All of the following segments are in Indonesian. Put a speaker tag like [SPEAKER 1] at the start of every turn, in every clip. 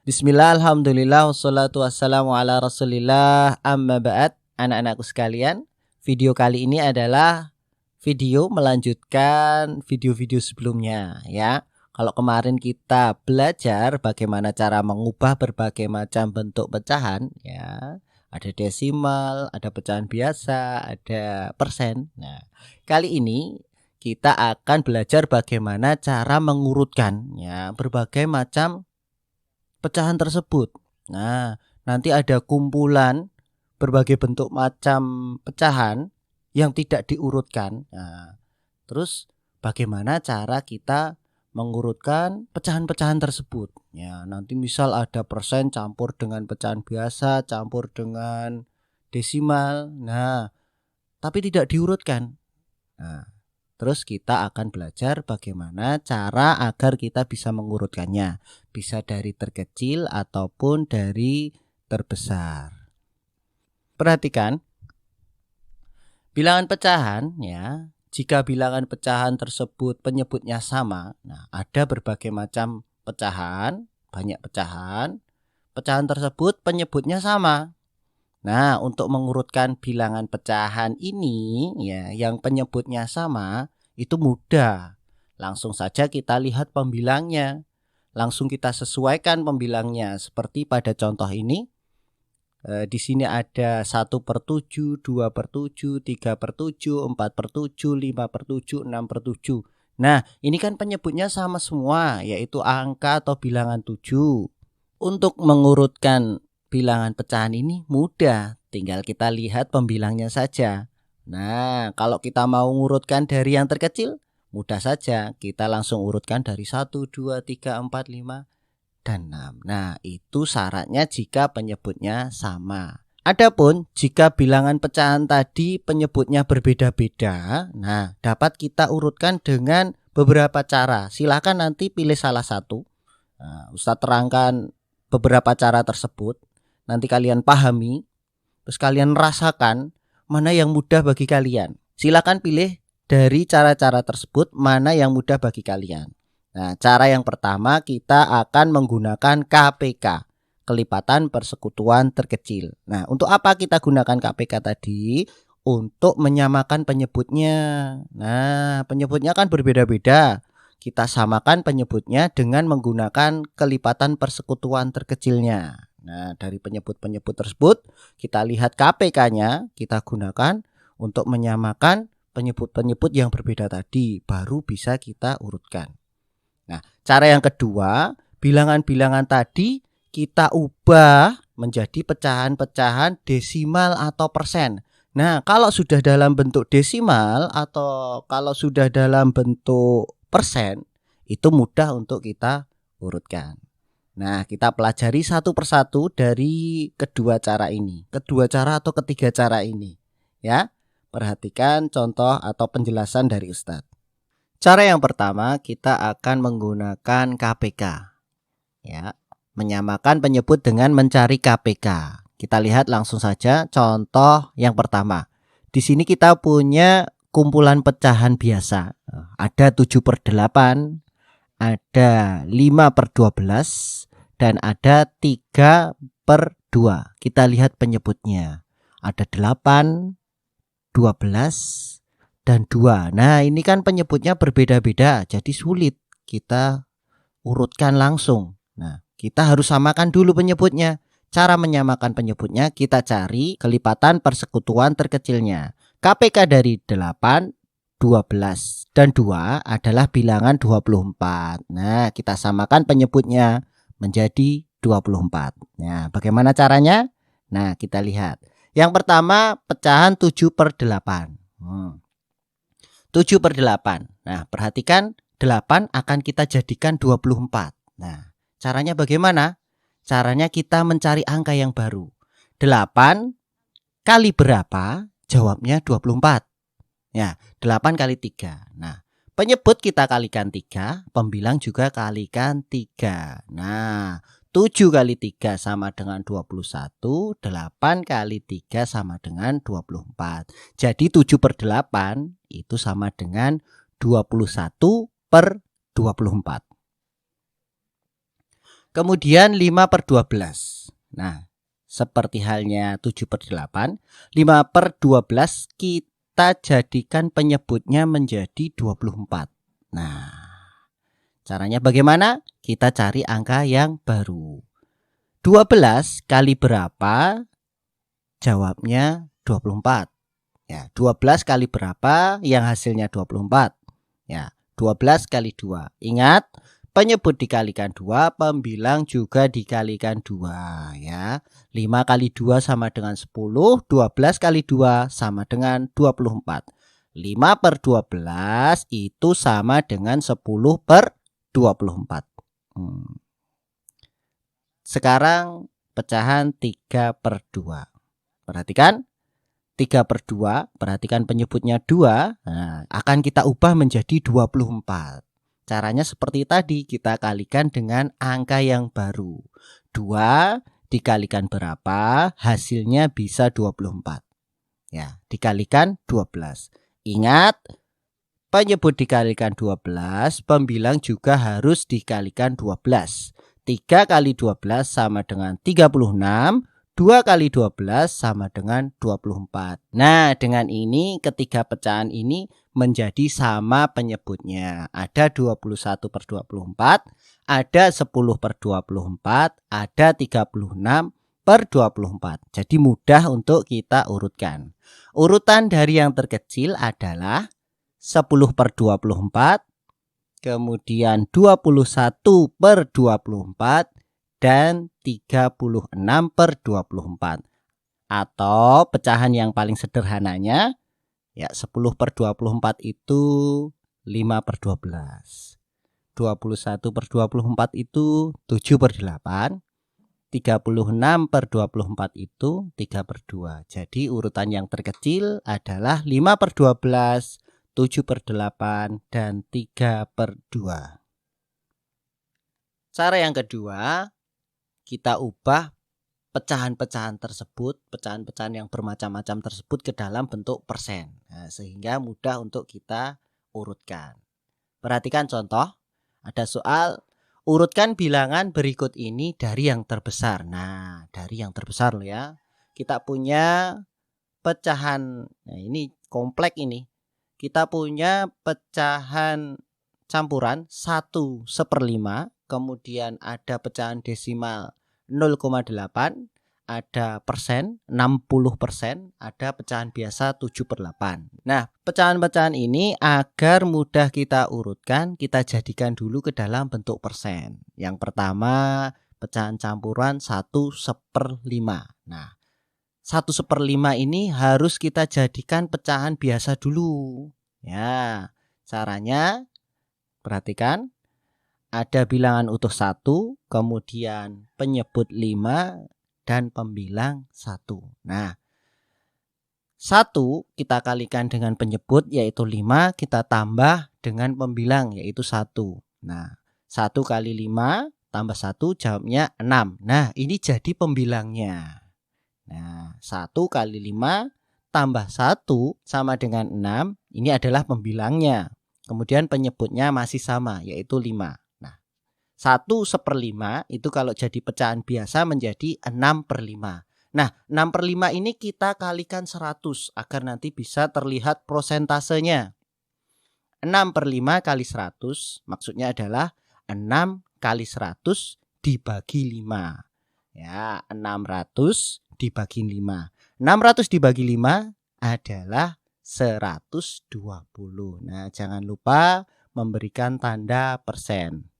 [SPEAKER 1] Bismillah, alhamdulillah, wassalatu wassalamu ala rasulillah, amma ba'd. Anak-anakku sekalian, video kali ini adalah video melanjutkan video-video sebelumnya ya. Kalau kemarin kita belajar bagaimana cara mengubah berbagai macam bentuk pecahan ya. Ada desimal, ada pecahan biasa, ada persen. Nah, kali ini kita akan belajar bagaimana cara mengurutkan ya berbagai macam pecahan tersebut. Nah, nanti ada kumpulan berbagai bentuk macam pecahan yang tidak diurutkan. Nah, terus bagaimana cara kita mengurutkan pecahan-pecahan tersebut? Ya, nanti misal ada persen campur dengan pecahan biasa, campur dengan desimal. Nah, tapi tidak diurutkan. Nah, terus kita akan belajar bagaimana cara agar kita bisa mengurutkannya. Bisa dari terkecil ataupun dari terbesar. Perhatikan bilangan pecahan ya. Jika bilangan pecahan tersebut penyebutnya sama, nah ada berbagai macam pecahan, banyak pecahan. Pecahan tersebut penyebutnya sama. Nah, untuk mengurutkan bilangan pecahan ini ya yang penyebutnya sama itu mudah. Langsung saja kita lihat pembilangnya. Langsung kita sesuaikan pembilangnya seperti pada contoh ini. Di sini ada 1/7, 2/7, 3/7, 4/7, 5/7, 6/7. Nah, ini kan penyebutnya sama semua, yaitu angka atau bilangan 7. Untuk mengurutkan bilangan pecahan ini mudah, tinggal kita lihat pembilangnya saja. Nah, kalau kita mau mengurutkan dari yang terkecil, mudah saja, kita langsung urutkan dari 1, 2, 3, 4, 5, dan 6. Nah, itu syaratnya jika penyebutnya sama. Adapun jika bilangan pecahan tadi penyebutnya berbeda-beda, nah dapat kita urutkan dengan beberapa cara. Silakan nanti pilih salah satu. Nah, Ustadz terangkan beberapa cara tersebut. Nanti kalian pahami, terus kalian rasakan mana yang mudah bagi kalian. Silakan pilih dari cara-cara tersebut mana yang mudah bagi kalian. Nah, cara yang pertama kita akan menggunakan KPK, kelipatan persekutuan terkecil. Nah, untuk apa kita gunakan KPK tadi? Untuk menyamakan penyebutnya. Nah, penyebutnya kan berbeda-beda. Kita samakan penyebutnya dengan menggunakan kelipatan persekutuan terkecilnya. Nah, dari penyebut-penyebut tersebut kita lihat KPK-nya kita gunakan untuk menyamakan penyebut-penyebut yang berbeda tadi, baru bisa kita urutkan. Nah, cara yang kedua, bilangan-bilangan tadi kita ubah menjadi pecahan-pecahan desimal atau persen. Nah, kalau sudah dalam bentuk desimal atau kalau sudah dalam bentuk persen, itu mudah untuk kita urutkan. Nah, kita pelajari satu persatu dari kedua cara ini. Kedua cara atau ketiga cara ini. Ya, perhatikan contoh atau penjelasan dari Ustadz. Cara yang pertama kita akan menggunakan KPK. Ya, menyamakan penyebut dengan mencari KPK. Kita lihat langsung saja contoh yang pertama. Di sini kita punya kumpulan pecahan biasa. Ada 7/8, ada 5/12, dan ada 3/2. Kita lihat penyebutnya. Ada 8, 12, dan 2. Nah, ini kan penyebutnya berbeda-beda, jadi sulit kita urutkan langsung. Nah, kita harus samakan dulu penyebutnya. Cara menyamakan penyebutnya kita cari kelipatan persekutuan terkecilnya. KPK dari 8, 12, dan 2 adalah bilangan 24. Nah, kita samakan penyebutnya menjadi 24. Nah, bagaimana caranya? Nah, kita lihat. Yang pertama pecahan 7/8. 7/8. Nah, perhatikan 8 akan kita jadikan 24. Nah, caranya bagaimana? Caranya kita mencari angka yang baru. 8 kali berapa? Jawabnya 24. Ya, 8 kali 3. Nah, penyebut kita kalikan 3, pembilang juga kalikan 3. Nah, 7 kali 3 sama dengan 21, 8 kali 3 sama dengan 24. Jadi 7/8 itu sama dengan 21/24. Kemudian 5/12. Nah, seperti halnya 7/8, 5/12 kita jadikan penyebutnya menjadi 24. Nah, caranya bagaimana? Kita cari angka yang baru. 12 kali berapa? Jawabnya 24. Ya, 12 kali berapa yang hasilnya 24? Ya, 12 kali 2. Ingat, penyebut dikalikan 2, pembilang juga dikalikan 2 ya. 5 kali 2 sama dengan 10, 12 kali 2 sama dengan 24. 5/12 itu sama dengan 10/24. Sekarang pecahan 3/2. Perhatikan 3/2, perhatikan penyebutnya 2, nah, akan kita ubah menjadi 24. Caranya seperti tadi, kita kalikan dengan angka yang baru. 2 dikalikan berapa, hasilnya bisa 24. Ya, dikalikan 12. Ingat, penyebut dikalikan 12, pembilang juga harus dikalikan 12. 3 kali 12 sama dengan 36. 2 kali 12 sama dengan 24. Nah, dengan ini ketiga pecahan ini menjadi sama penyebutnya. Ada 21/24, ada 10/24, ada 36/24. Jadi mudah untuk kita urutkan. Urutan dari yang terkecil adalah 10/24, kemudian 21/24, dan 36/24. Atau pecahan yang paling sederhananya ya 10/24 itu 5/12. 21/24 itu 7/8. 36/24 itu 3/2. Jadi urutan yang terkecil adalah 5/12, 7/8, dan 3/2. Cara yang kedua, kita ubah pecahan-pecahan tersebut, pecahan-pecahan yang bermacam-macam tersebut ke dalam bentuk persen. Nah, sehingga mudah untuk kita urutkan. Perhatikan contoh, ada soal urutkan bilangan berikut ini dari yang terbesar. Nah, dari yang terbesar loh ya. Kita punya pecahan, nah ini kompleks ini. Kita punya pecahan campuran 1/5, kemudian ada pecahan desimal 0,8, ada persen 60%, ada pecahan biasa 7/8. Nah, pecahan-pecahan ini agar mudah kita urutkan, kita jadikan dulu ke dalam bentuk persen. Yang pertama, pecahan campuran 1/5. Nah, 1/5 ini harus kita jadikan pecahan biasa dulu. Ya, caranya perhatikan. Ada bilangan utuh 1, kemudian penyebut 5, dan pembilang 1. Nah, 1 kita kalikan dengan penyebut yaitu 5, kita tambah dengan pembilang yaitu 1. Nah, 1 kali 5 tambah 1 jawabnya 6. Nah, ini jadi pembilangnya. Nah, 1 kali 5 tambah 1 sama dengan 6, ini adalah pembilangnya. Kemudian penyebutnya masih sama yaitu 5. 1/5 itu kalau jadi pecahan biasa menjadi 6/5. Nah, 6/5 ini kita kalikan 100 agar nanti bisa terlihat prosentasenya. 6/5 kali 100 maksudnya adalah 6 kali 100 dibagi 5. Ya, 600 dibagi 5. 600 dibagi 5 adalah 120. Nah, jangan lupa memberikan tanda persen.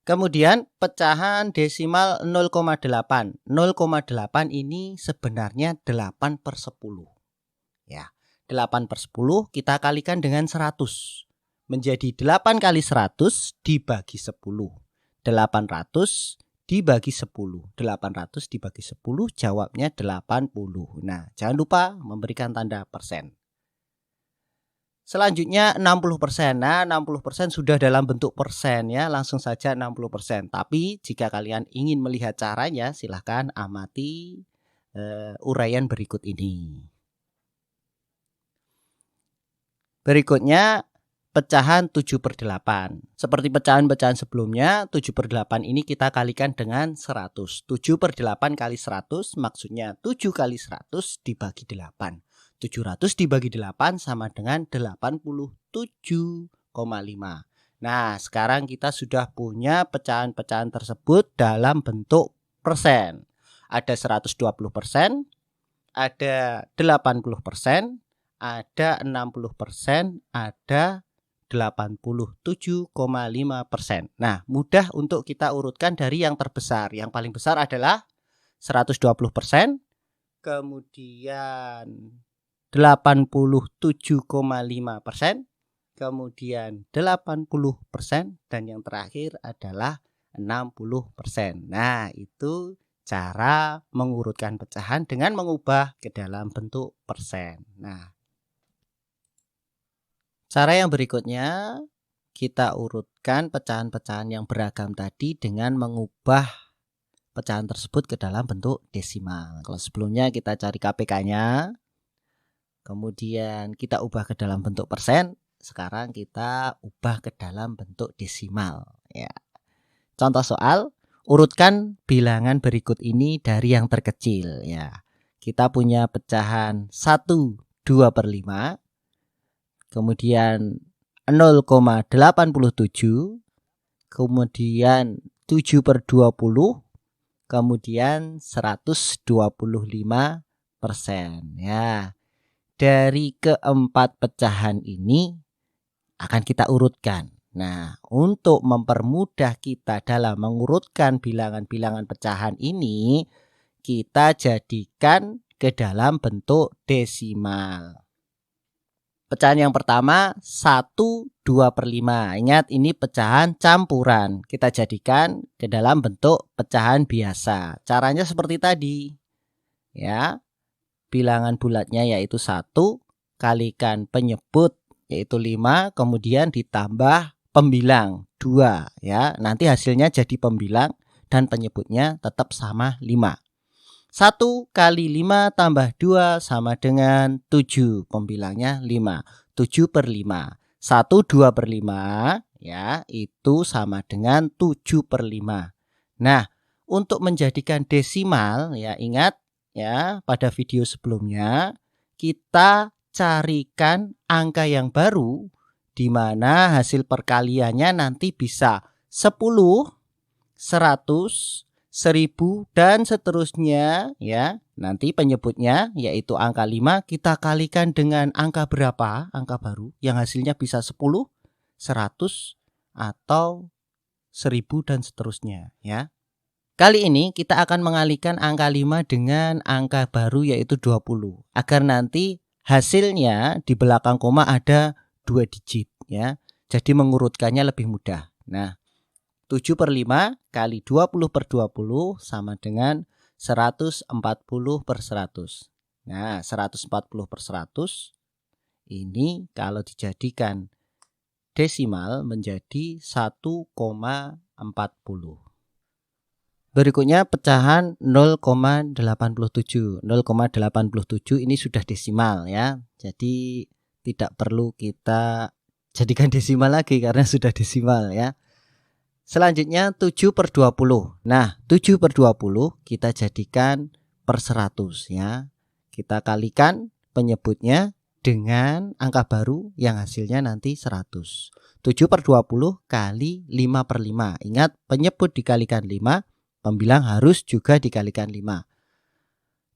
[SPEAKER 1] Kemudian pecahan desimal 0,8. 0,8 ini sebenarnya 8/10. Ya, 8/10 kita kalikan dengan 100. Menjadi 8 kali 100 dibagi 10. 800 dibagi 10. 800 dibagi 10 jawabnya 80. Nah, jangan lupa memberikan tanda persen. Selanjutnya 60%. Nah, 60% sudah dalam bentuk persen ya, langsung saja 60%. Tapi jika kalian ingin melihat caranya, silahkan amati uraian berikut ini. Berikutnya pecahan 7/8. Seperti pecahan-pecahan sebelumnya, 7/8 ini kita kalikan dengan 100. 7/8 kali 100 maksudnya 7 kali 100 dibagi 8. 700 dibagi 8 sama dengan 87,5. Nah, sekarang kita sudah punya pecahan-pecahan tersebut dalam bentuk persen. Ada 120%, ada 80%, ada 60%, ada 87,5%. Nah, mudah untuk kita urutkan dari yang terbesar. Yang paling besar adalah 120%, kemudian 87,5%, kemudian 80%, dan yang terakhir adalah 60%. Nah, itu cara mengurutkan pecahan dengan mengubah ke dalam bentuk persen. Nah, cara yang berikutnya, kita urutkan pecahan-pecahan yang beragam tadi dengan mengubah pecahan tersebut ke dalam bentuk desimal. Kalau sebelumnya kita cari KPK-nya, kemudian kita ubah ke dalam bentuk persen, sekarang kita ubah ke dalam bentuk desimal. Ya. Contoh soal, urutkan bilangan berikut ini dari yang terkecil. Ya. Kita punya pecahan 1, 2/5, kemudian 0,87, kemudian 7/20, kemudian 125%. Ya. Dari keempat pecahan ini akan kita urutkan. Nah, untuk mempermudah kita dalam mengurutkan bilangan-bilangan pecahan ini, kita jadikan ke dalam bentuk desimal. Pecahan yang pertama 1, 2/5. Ingat, ini pecahan campuran. Kita jadikan ke dalam bentuk pecahan biasa. Caranya seperti tadi. Ya. Bilangan bulatnya yaitu 1 kalikan penyebut yaitu 5, kemudian ditambah pembilang 2, ya. Nanti hasilnya jadi pembilang dan penyebutnya tetap sama 5. 1 kali 5 tambah 2 sama dengan 7. Pembilangnya 5. 7/5. 1 2/5, ya, itu sama dengan 7/5. Nah, untuk menjadikan desimal, ya, ingat ya, pada video sebelumnya kita carikan angka yang baru di mana hasil perkaliannya nanti bisa 10, 100, 1000 dan seterusnya, ya. Nanti penyebutnya yaitu angka 5 kita kalikan dengan angka berapa? Angka baru yang hasilnya bisa 10, 100 atau 1000 dan seterusnya, ya. Kali ini kita akan mengalihkan angka 5 dengan angka baru yaitu 20 agar nanti hasilnya di belakang koma ada 2 digit, ya. Jadi mengurutkannya lebih mudah. Nah, 7/5 kali 20/20 sama dengan 140/100. Nah, 140/100 ini kalau dijadikan desimal menjadi 1,40. Berikutnya pecahan 0,87. 0,87 ini sudah desimal, ya. Jadi tidak perlu kita jadikan desimal lagi karena sudah desimal, ya. Selanjutnya 7/20. Nah, 7/20 kita jadikan per 100, ya. Kita kalikan penyebutnya dengan angka baru yang hasilnya nanti 100. 7/20 kali 5/5. Ingat, penyebut dikalikan 5, pembilang harus juga dikalikan 5.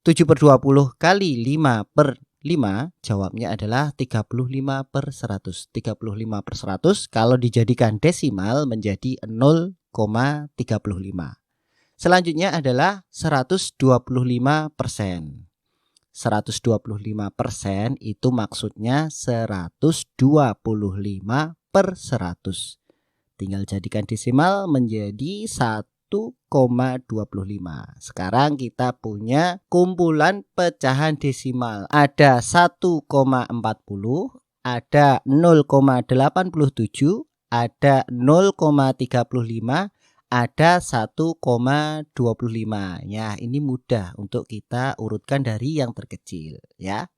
[SPEAKER 1] 7/20 kali 5/5, jawabnya adalah 35/100. 35/100 kalau dijadikan desimal menjadi 0,35. Selanjutnya adalah 125%. 125% itu maksudnya 125/100. Tinggal jadikan desimal menjadi 1,25. Sekarang kita punya kumpulan pecahan desimal. Ada 1,40, ada 0,87, ada 0,35, ada 1,25. Ya, ini mudah untuk kita urutkan dari yang terkecil, ya.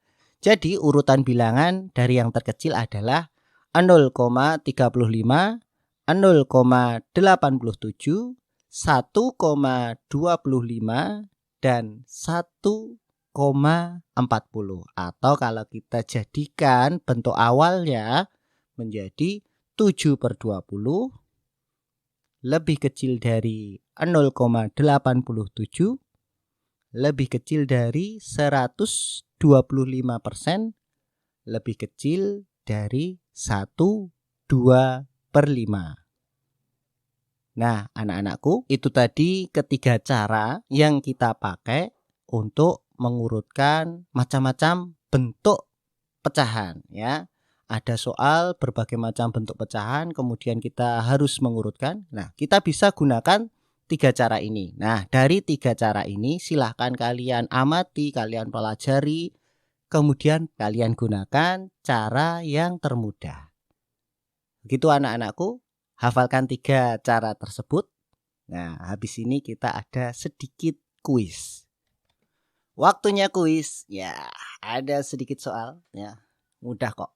[SPEAKER 1] Jadi urutan bilangan dari yang terkecil adalah 0,35, 0,87, 1,25, dan 1,40. Atau kalau kita jadikan bentuk awalnya menjadi 7/20, lebih kecil dari 0,87, lebih kecil dari 125%, lebih kecil dari 1/2/5. Nah, anak-anakku, itu tadi ketiga cara yang kita pakai untuk mengurutkan macam-macam bentuk pecahan ya. Ada soal berbagai macam bentuk pecahan, kemudian kita harus mengurutkan. Nah, kita bisa gunakan 3 cara ini. Nah, dari 3 cara ini silahkan kalian amati, kalian pelajari, kemudian kalian gunakan cara yang termudah. Begitu anak-anakku, hafalkan 3 cara tersebut. Nah, habis ini kita ada sedikit kuis. Waktunya kuis. Ya, ada sedikit soal ya. Mudah kok.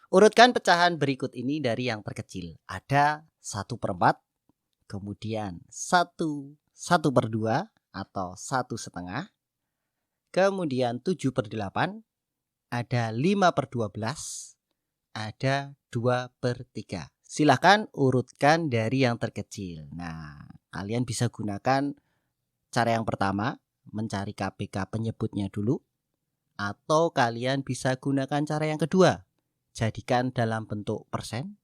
[SPEAKER 1] Urutkan pecahan berikut ini dari yang terkecil. Ada 1/4, kemudian 1/2 atau 1/2, kemudian 7/8, ada 5/12, ada 2/3. Silahkan urutkan dari yang terkecil. Nah, kalian bisa gunakan cara yang pertama, mencari KPK penyebutnya dulu. Atau kalian bisa gunakan cara yang kedua, jadikan dalam bentuk persen.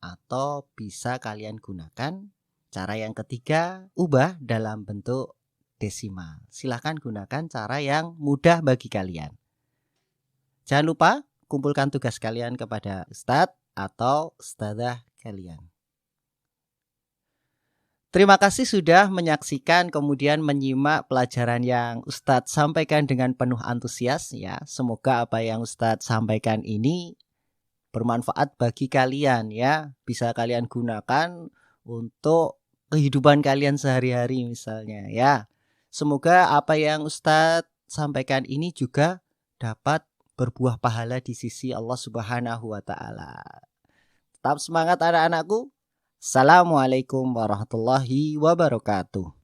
[SPEAKER 1] Atau bisa kalian gunakan cara yang ketiga, ubah dalam bentuk desimal. Silahkan gunakan cara yang mudah bagi kalian. Jangan lupa kumpulkan tugas kalian kepada Ustadz atau Ustadzah kalian. Terima kasih sudah menyaksikan kemudian menyimak pelajaran yang Ustadz sampaikan dengan penuh antusias ya. Semoga apa yang Ustadz sampaikan ini bermanfaat bagi kalian ya. Bisa kalian gunakan untuk kehidupan kalian sehari-hari misalnya ya. Semoga apa yang Ustadz sampaikan ini juga dapat berbuah pahala di sisi Allah Subhanahu wa taala. Tetap semangat anak-anakku. Assalamualaikum warahmatullahi wabarakatuh.